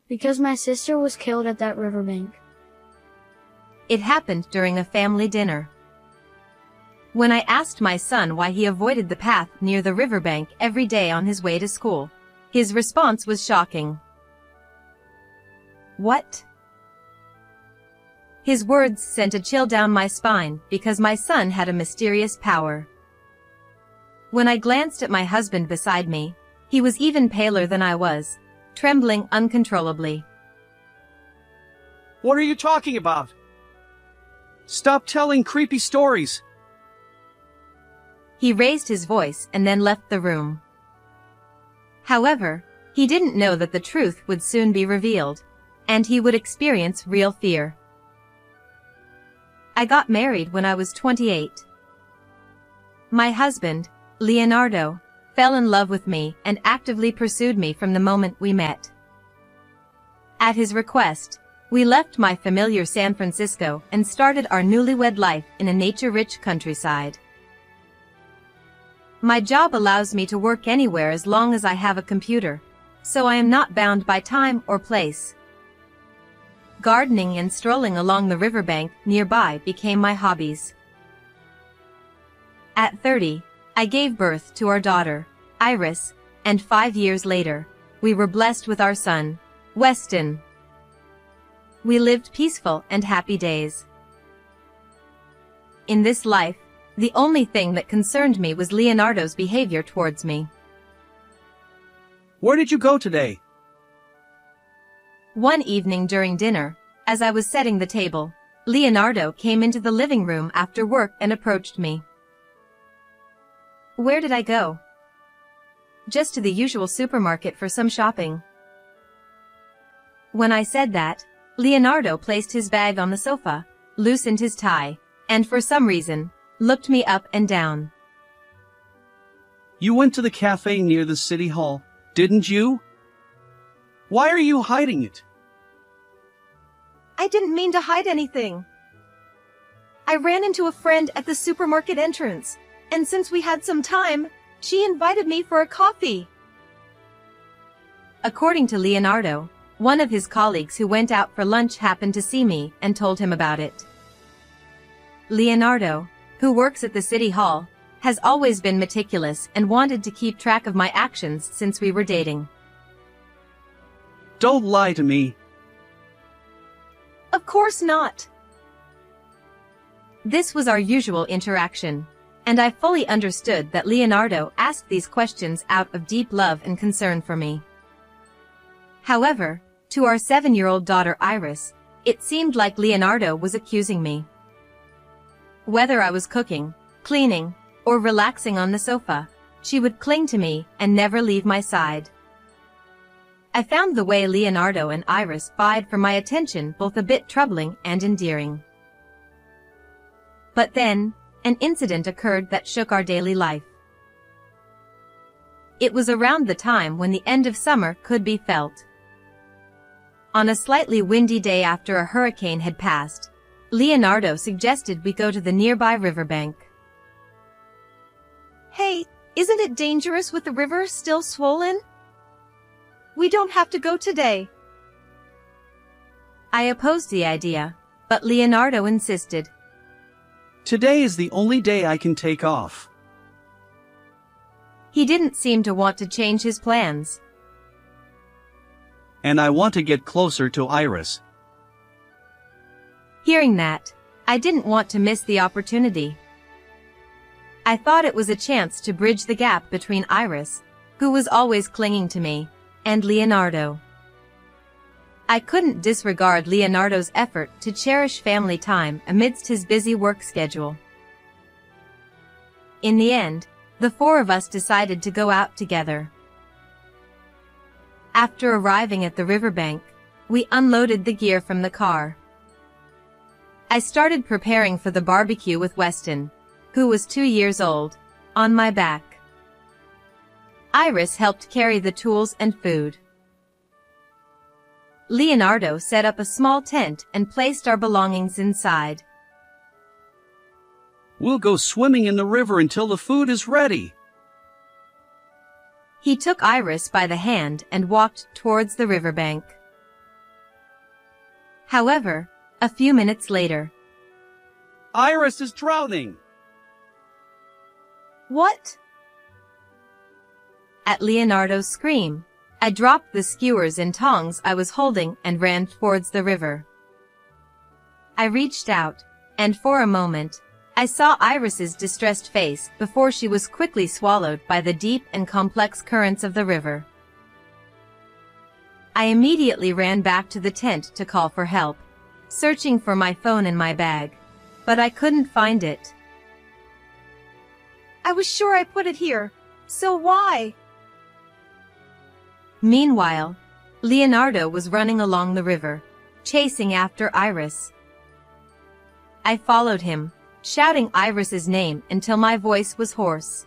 Because my sister was killed at that riverbank. It happened during a family dinner. When I asked my son why he avoided the path near the riverbank every day on his way to school, his response was shocking. "What?" His words sent a chill down my spine because my son had a mysterious power. When I glanced at my husband beside me, he was even paler than I was, trembling uncontrollably. "What are you talking about? Stop telling creepy stories." He raised his voice and then left the room. However, he didn't know that the truth would soon be revealed, and he would experience real fear. I got married when I was 28. My husband, Leonardo, fell in love with me and actively pursued me from the moment we met. At his request, we left my familiar San Francisco and started our newlywed life in a nature-rich countryside. My job allows me to work anywhere as long as I have a computer, so I am not bound by time or place. Gardening and strolling along the riverbank nearby became my hobbies. At 30, I gave birth to our daughter, Iris, and 5 years later, we were blessed with our son, Weston. We lived peaceful and happy days. In this life, the only thing that concerned me was Leonardo's behavior towards me. "Where did you go today?" One evening during dinner, as I was setting the table, Leonardo came into the living room after work and approached me. "Where did I go?" "Just to the usual supermarket for some shopping." When I said that, Leonardo placed his bag on the sofa, loosened his tie, and for some reason, looked me up and down. "You went to the cafe near the city hall, didn't you? Why are you hiding it?" "I didn't mean to hide anything. I ran into a friend at the supermarket entrance, and since we had some time, she invited me for a coffee." According to Leonardo, one of his colleagues who went out for lunch happened to see me and told him about it. Leonardo, who works at the city hall, has always been meticulous and wanted to keep track of my actions since we were dating. "Don't lie to me." "Of course not." This was our usual interaction, and I fully understood that Leonardo asked these questions out of deep love and concern for me. However, to our 7-year-old daughter Iris, it seemed like Leonardo was accusing me. Whether I was cooking, cleaning, or relaxing on the sofa, she would cling to me and never leave my side. I found the way Leonardo and Iris vied for my attention both a bit troubling and endearing. But then, an incident occurred that shook our daily life. It was around the time when the end of summer could be felt. On a slightly windy day after a hurricane had passed, Leonardo suggested we go to the nearby riverbank. "Hey, isn't it dangerous with the river still swollen? We don't have to go today." I opposed the idea, but Leonardo insisted. "Today is the only day I can take off." He didn't seem to want to change his plans. "And I want to get closer to Iris." Hearing that, I didn't want to miss the opportunity. I thought it was a chance to bridge the gap between Iris, who was always clinging to me, and Leonardo. I couldn't disregard Leonardo's effort to cherish family time amidst his busy work schedule. In the end, the 4 of us decided to go out together. After arriving at the riverbank, we unloaded the gear from the car. I started preparing for the barbecue with Weston, who was 2 years old, on my back. Iris helped carry the tools and food. Leonardo set up a small tent and placed our belongings inside. "We'll go swimming in the river until the food is ready." He took Iris by the hand and walked towards the riverbank. However, a few minutes later, Iris is drowning! What? at Leonardo's scream, I dropped the skewers and tongs I was holding and ran towards the river. I reached out, and for a moment, I saw Iris's distressed face before she was quickly swallowed by the deep and complex currents of the river. I immediately ran back to the tent to call for help, searching for my phone in my bag, but I couldn't find it. I was sure I put it here. So why? Meanwhile, Leonardo was running along the river, chasing after Iris. I followed him, shouting Iris's name until my voice was hoarse.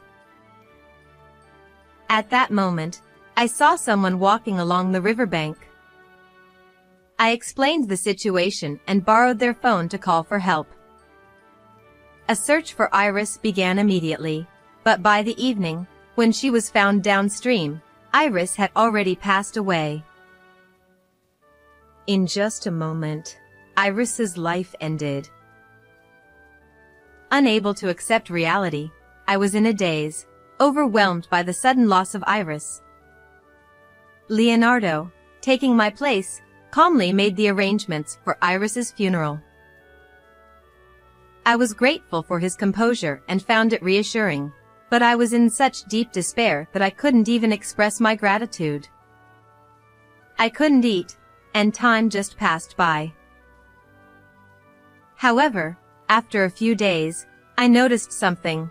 At that moment, I saw someone walking along the riverbank. I explained the situation and borrowed their phone to call for help. A search for Iris began immediately, but by the evening, when she was found downstream, Iris had already passed away. In just a moment, Iris's life ended. Unable to accept reality, I was in a daze, overwhelmed by the sudden loss of Iris. Leonardo, taking my place, calmly made the arrangements for Iris's funeral. I was grateful for his composure and found it reassuring, but I was in such deep despair that I couldn't even express my gratitude. I couldn't eat, and time just passed by. However, after a few days, I noticed something.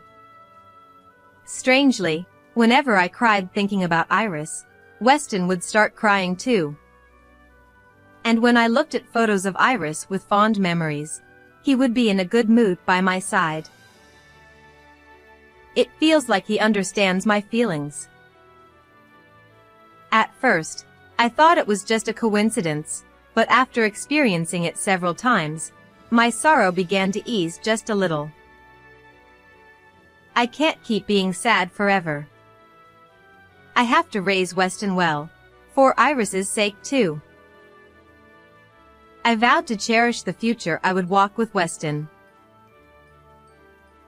Strangely, whenever I cried thinking about Iris, Weston would start crying too. And when I looked at photos of Iris with fond memories, he would be in a good mood by my side. It feels like he understands my feelings. At first, I thought it was just a coincidence, but after experiencing it several times, my sorrow began to ease just a little. I can't keep being sad forever. I have to raise Weston well, for Iris's sake too. I vowed to cherish the future I would walk with Weston.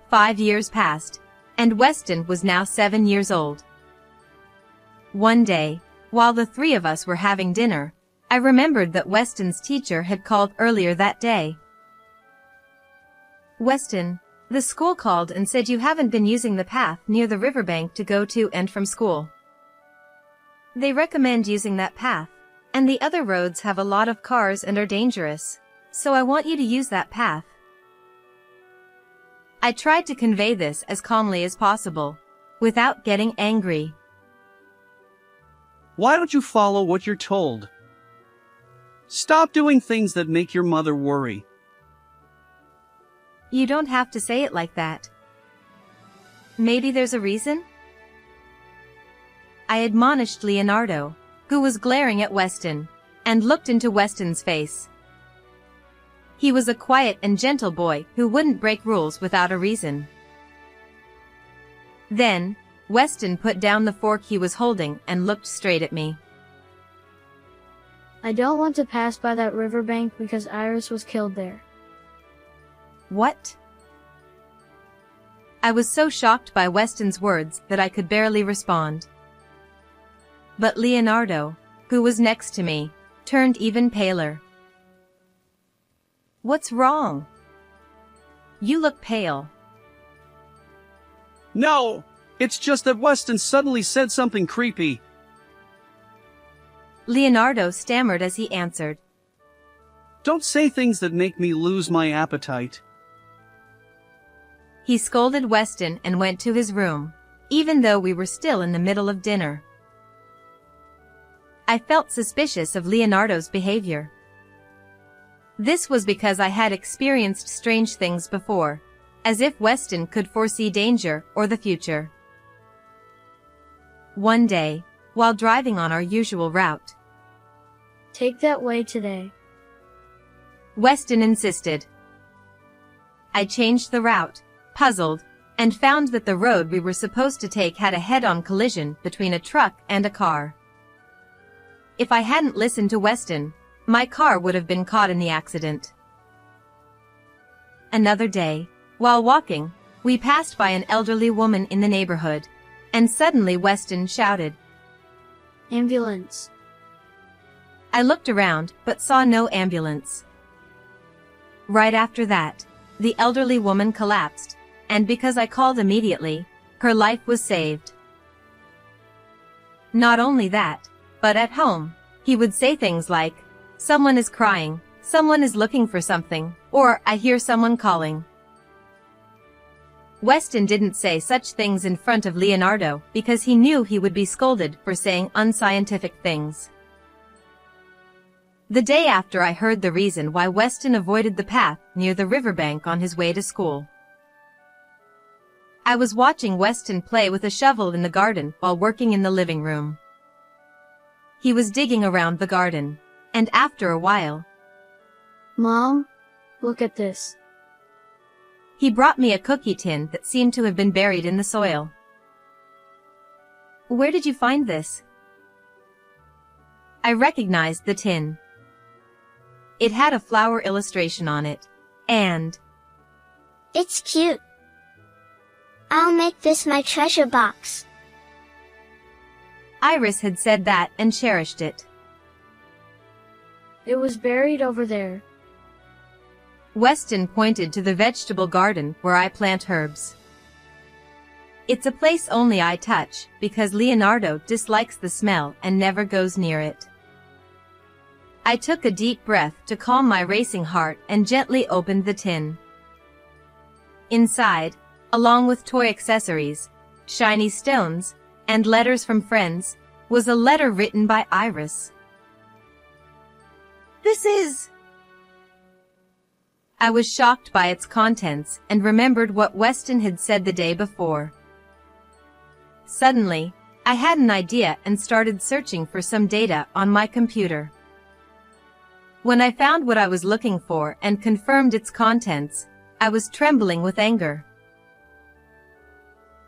5 years passed, and Weston was now 7 years old. One day, while the three of us were having dinner, I remembered that Weston's teacher had called earlier that day. "Weston, the school called and said you haven't been using the path near the riverbank to go to and from school. They recommend using that path, and the other roads have a lot of cars and are dangerous, so I want you to use that path." I tried to convey this as calmly as possible, without getting angry. Why don't you follow what you're told? Stop doing things that make your mother worry. You don't have to say it like that. Maybe there's a reason? I admonished Leonardo, who was glaring at Weston, and looked into Weston's face. He was a quiet and gentle boy who wouldn't break rules without a reason. Then, Weston put down the fork he was holding and looked straight at me. I don't want to pass by that riverbank because Iris was killed there. What? I was so shocked by Weston's words that I could barely respond. But Leonardo, who was next to me, turned even paler. What's wrong? You look pale. No, it's just that Weston suddenly said something creepy. Leonardo stammered as he answered. Don't say things that make me lose my appetite. He scolded Weston and went to his room, even though we were still in the middle of dinner. I felt suspicious of Leonardo's behavior. This was because I had experienced strange things before, as if Weston could foresee danger or the future. One day, while driving on our usual route, Take that way today. Weston insisted. I changed the route, puzzled, and found that the road we were supposed to take had a head-on collision between a truck and a car. If I hadn't listened to Weston, my car would have been caught in the accident. Another day, while walking, we passed by an elderly woman in the neighborhood, and suddenly Weston shouted, Ambulance. I looked around but saw no ambulance. Right after that, the elderly woman collapsed, and because I called immediately, her life was saved. Not only that, but at home, he would say things like, someone is crying, someone is looking for something, or I hear someone calling. Weston didn't say such things in front of Leonardo because he knew he would be scolded for saying unscientific things. The day after I heard the reason why Weston avoided the path near the riverbank on his way to school. I was watching Weston play with a shovel in the garden while working in the living room. He was digging around the garden, and after a while, Mom, look at this. He brought me a cookie tin that seemed to have been buried in the soil. Where did you find this? I recognized the tin. It had a flower illustration on it, and It's cute. I'll make this my treasure box. Iris had said that and cherished it. It was buried over there. Weston pointed to the vegetable garden where I plant herbs. It's a place only I touch because Leonardo dislikes the smell and never goes near it. I took a deep breath to calm my racing heart and gently opened the tin. Inside, along with toy accessories, shiny stones, and letters from friends, was a letter written by Iris. This is... I was shocked by its contents and remembered what Weston had said the day before. Suddenly, I had an idea and started searching for some data on my computer. When I found what I was looking for and confirmed its contents, I was trembling with anger.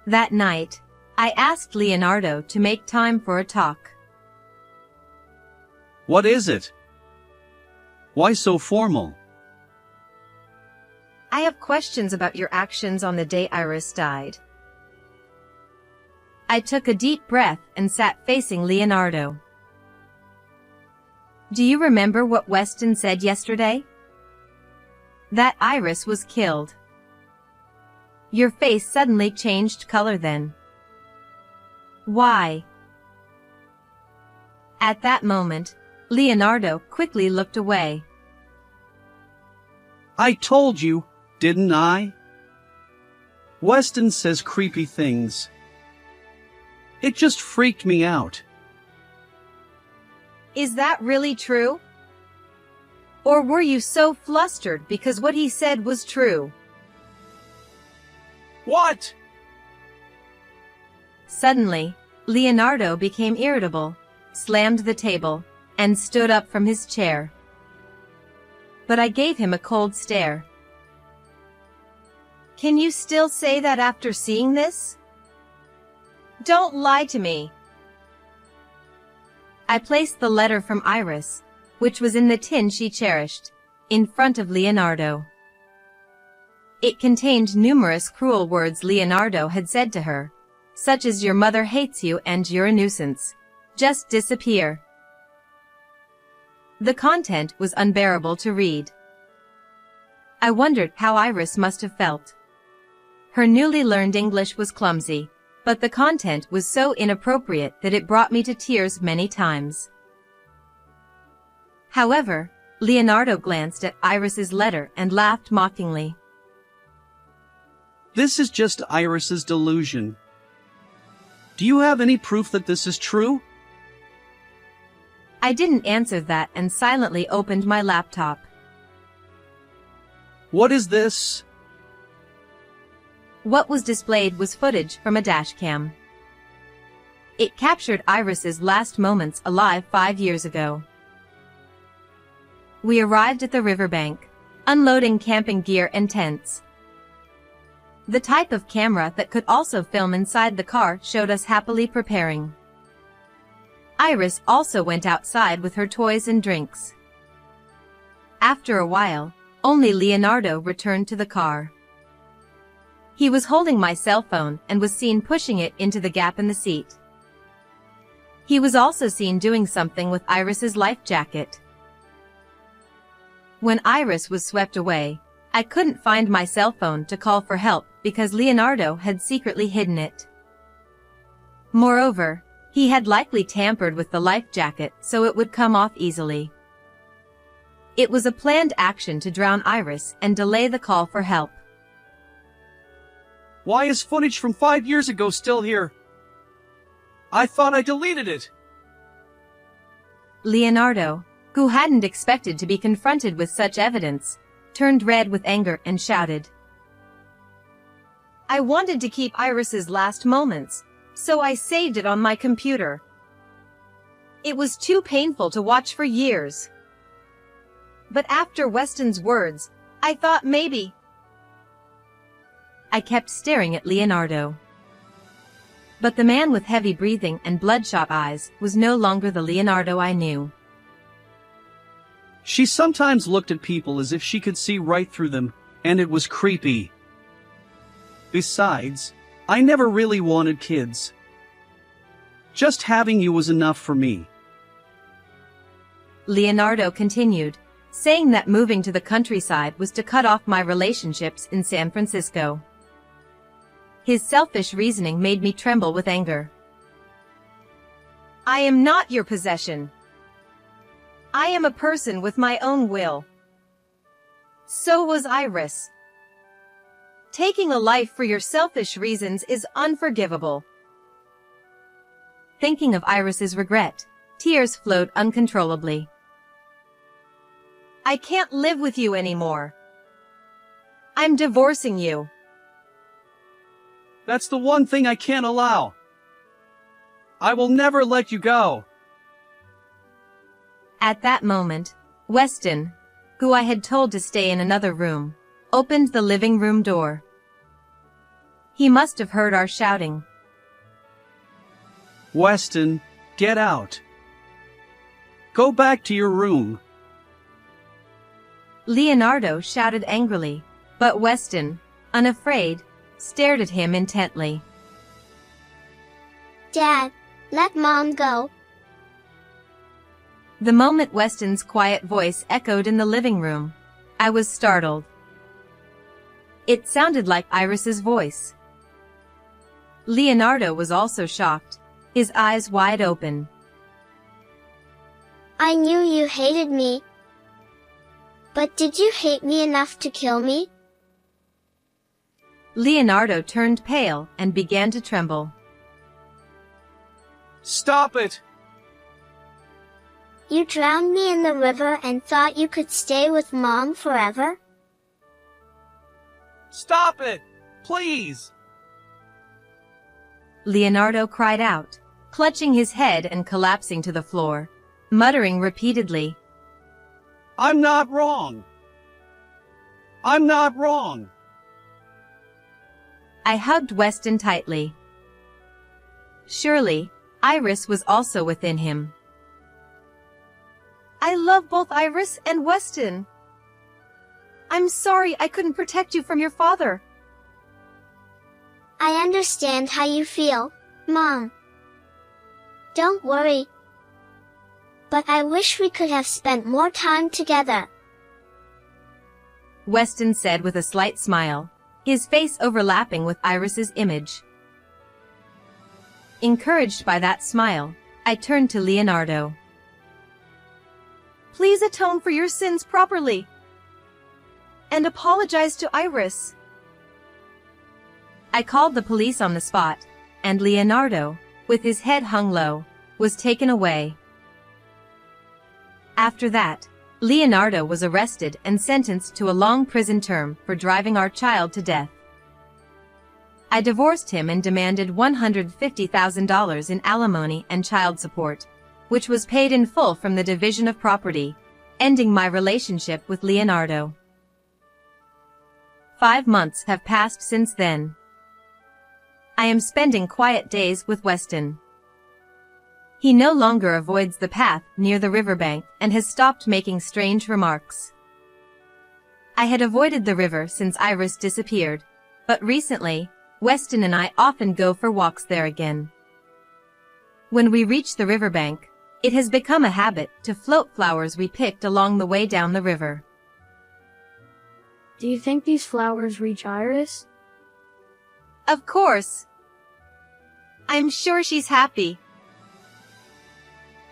That night, I asked Leonardo to make time for a talk. What is it? Why so formal? I have questions about your actions on the day Iris died. I took a deep breath and sat facing Leonardo. Do you remember what Weston said yesterday? That Iris was killed. Your face suddenly changed color then. Why? At that moment, Leonardo quickly looked away. I told you, didn't I? Weston says creepy things. It just freaked me out. Is that really true? Or were you so flustered because what he said was true? What? Suddenly, Leonardo became irritable, slammed the table, and stood up from his chair. But I gave him a cold stare. Can you still say that after seeing this? Don't lie to me. I placed the letter from Iris, which was in the tin she cherished, in front of Leonardo. It contained numerous cruel words Leonardo had said to her, such as your mother hates you and you're a nuisance. Just disappear. The content was unbearable to read. I wondered how Iris must have felt. Her newly learned English was clumsy, but the content was so inappropriate that it brought me to tears many times. However, Leonardo glanced at Iris's letter and laughed mockingly. This is just Iris's delusion. Do you have any proof that this is true? I didn't answer that and silently opened my laptop. What is this? What was displayed was footage from a dashcam. It captured Iris's last moments alive 5 years ago. We arrived at the riverbank, unloading camping gear and tents. The type of camera that could also film inside the car showed us happily preparing. Iris also went outside with her toys and drinks. After a while, only Leonardo returned to the car. He was holding my cell phone and was seen pushing it into the gap in the seat. He was also seen doing something with Iris's life jacket. When Iris was swept away, I couldn't find my cell phone to call for help because Leonardo had secretly hidden it. Moreover, he had likely tampered with the life jacket so it would come off easily. It was a planned action to drown Iris and delay the call for help. Why is footage from 5 years ago still here? I thought I deleted it. Leonardo, who hadn't expected to be confronted with such evidence, turned red with anger and shouted. I wanted to keep Iris's last moments, so I saved it on my computer. It was too painful to watch for years. But after Weston's words, I thought maybe. I kept staring at Leonardo. But the man with heavy breathing and bloodshot eyes was no longer the Leonardo I knew. She sometimes looked at people as if she could see right through them, and it was creepy. Besides, I never really wanted kids. Just having you was enough for me. Leonardo continued, saying that moving to the countryside was to cut off my relationships in San Francisco. His selfish reasoning made me tremble with anger. I am not your possession. I am a person with my own will. So was Iris. Taking a life for your selfish reasons is unforgivable. Thinking of Iris's regret, tears flowed uncontrollably. I can't live with you anymore. I'm divorcing you. That's the one thing I can't allow. I will never let you go. At that moment, Weston, who I had told to stay in another room, opened the living room door. He must have heard our shouting. Weston, get out. Go back to your room. Leonardo shouted angrily, but Weston, unafraid, stared at him intently. Dad, let Mom go. The moment Weston's quiet voice echoed in the living room, I was startled. It sounded like Iris's voice. Leonardo was also shocked, his eyes wide open. I knew you hated me. But did you hate me enough to kill me? Leonardo turned pale and began to tremble. Stop it! You drowned me in the river and thought you could stay with Mom forever? Stop it! Please! Leonardo cried out, clutching his head and collapsing to the floor, muttering repeatedly. I'm not wrong! I'm not wrong! I hugged Weston tightly. Surely, Iris was also within him. I love both Iris and Weston. I'm sorry I couldn't protect you from your father. I understand how you feel, Mom. Don't worry. But I wish we could have spent more time together. Weston said with a slight smile, his face overlapping with Iris's image. Encouraged by that smile, I turned to Leonardo. Please atone for your sins properly. And apologize to Iris. I called the police on the spot, and Leonardo, with his head hung low, was taken away. After that, Leonardo was arrested and sentenced to a long prison term for driving our child to death. I divorced him and demanded $150,000 in alimony and child support, which was paid in full from the division of property, ending my relationship with Leonardo. 5 months have passed since then. I am spending quiet days with Weston. He no longer avoids the path near the riverbank and has stopped making strange remarks. I had avoided the river since Iris disappeared, but recently, Weston and I often go for walks there again. When we reach the riverbank, it has become a habit to float flowers we picked along the way down the river. Do you think these flowers reach Iris? Of course. I'm sure she's happy.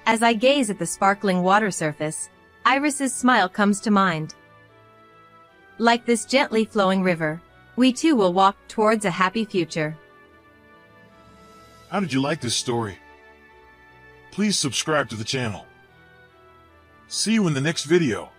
As I gaze at the sparkling water surface, Iris's smile comes to mind. Like this gently flowing river, we too will walk towards a happy future. How did you like this story? Please subscribe to the channel. See you in the next video.